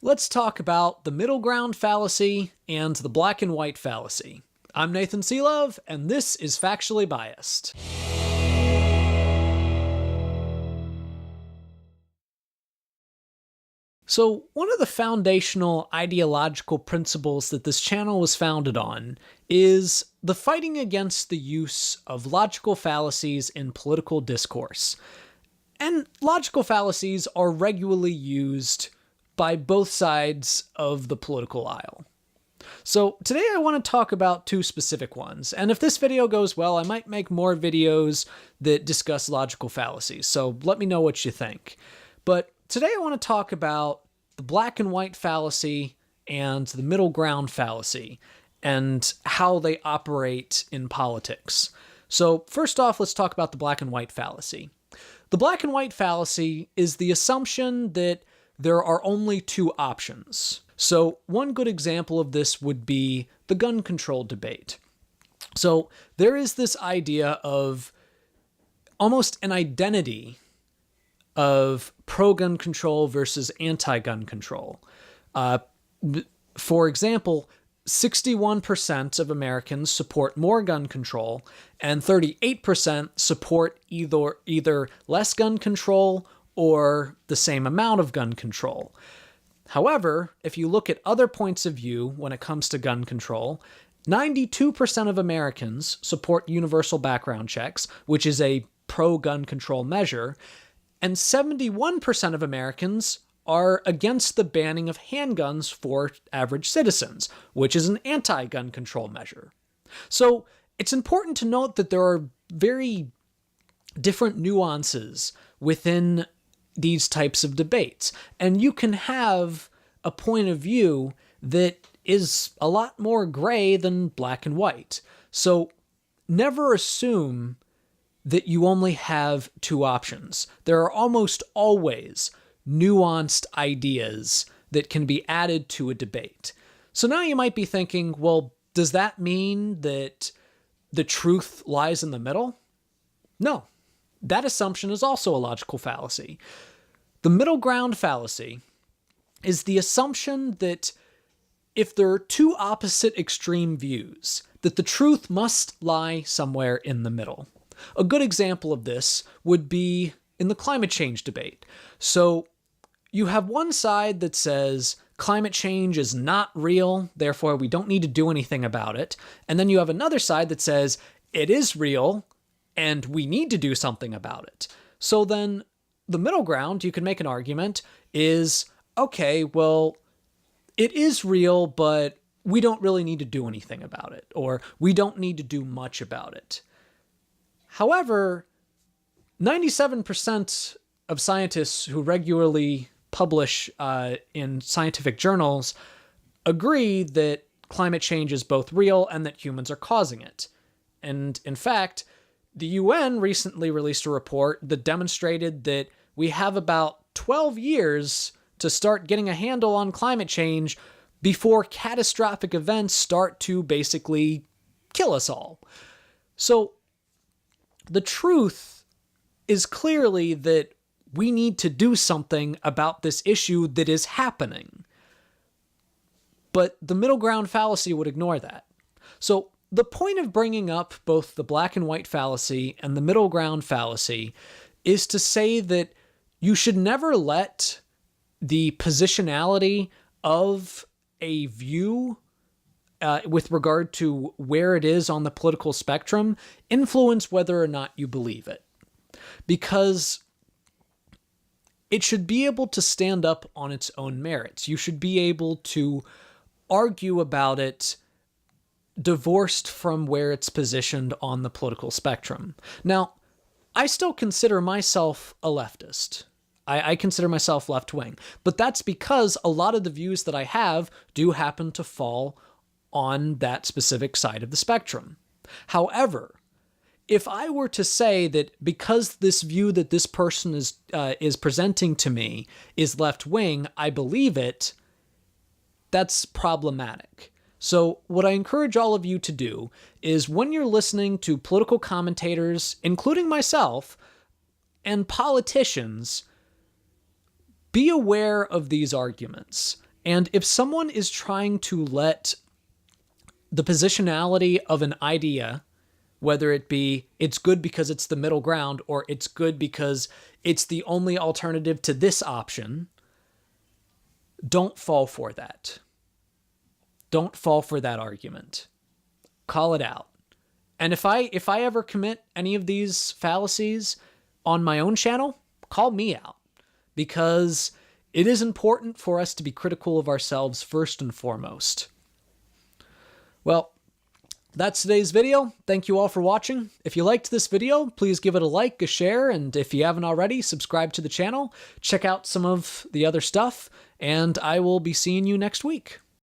Let's talk about the middle ground fallacy and the black and white fallacy. I'm Nathan Seelove, and this is Factually Biased. So, one of the foundational ideological principles that this channel was founded on is the fighting against the use of logical fallacies in political discourse. And logical fallacies are regularly used by both sides of the political aisle. So today I want to talk about two specific ones, and if this video goes well, I might make more videos that discuss logical fallacies, so let me know what you think. But today I want to talk about the black and white fallacy and the middle ground fallacy, and how they operate in politics. So first off, let's talk about the black and white fallacy. The black and white fallacy is the assumption that there are only two options. So one good example of this would be the gun control debate. So there is this idea of almost an identity of pro-gun control versus anti-gun control. For example, 61% of Americans support more gun control, and 38% support either less gun control or the same amount of gun control. However, if you look at other points of view when it comes to gun control, 92% of Americans support universal background checks, which is a pro-gun control measure, and 71% of Americans are against the banning of handguns for average citizens, which is an anti-gun control measure. So it's important to note that there are very different nuances within these types of debates, and you can have a point of view that is a lot more gray than black and white. So never assume that you only have two options. There are almost always nuanced ideas that can be added to a debate. So now you might be thinking, well, does that mean that the truth lies in the middle? No. That assumption is also a logical fallacy. The middle ground fallacy is the assumption that if there are two opposite extreme views, that the truth must lie somewhere in the middle. A good example of this would be in the climate change debate. So you have one side that says climate change is not real, therefore we don't need to do anything about it. And then you have another side that says it is real and we need to do something about it. So then the middle ground, you can make an argument, is, okay, well, it is real, but we don't really need to do anything about it, or we don't need to do much about it. However, 97% of scientists who regularly publish in scientific journals agree that climate change is both real and that humans are causing it. And in fact, the UN recently released a report that demonstrated that we have about 12 years to start getting a handle on climate change before catastrophic events start to basically kill us all. So the truth is clearly that we need to do something about this issue that is happening. But the middle ground fallacy would ignore that. So the point of bringing up both the black and white fallacy and the middle ground fallacy is to say that you should never let the positionality of a view with regard to where it is on the political spectrum influence whether or not you believe it. Because it should be able to stand up on its own merits. You should be able to argue about it divorced from where it's positioned on the political spectrum. Now, I still consider myself a leftist. I consider myself left-wing, but that's because a lot of the views that I have do happen to fall on that specific side of the spectrum. However, if I were to say that because this view that this person is presenting to me is left-wing, I believe it, that's problematic. So what I encourage all of you to do is when you're listening to political commentators, including myself, and politicians, be aware of these arguments And if someone is trying to let the positionality of an idea, whether it be it's good because it's the middle ground or it's good because it's the only alternative to this option, don't fall for that. Don't fall for that argument. Call it out. And if I ever commit any of these fallacies on my own channel, call me out, because it is important for us to be critical of ourselves first and foremost. Well, that's today's video. Thank you all for watching. If you liked this video, please give it a like, a share, and if you haven't already, subscribe to the channel. Check out some of the other stuff, and I will be seeing you next week.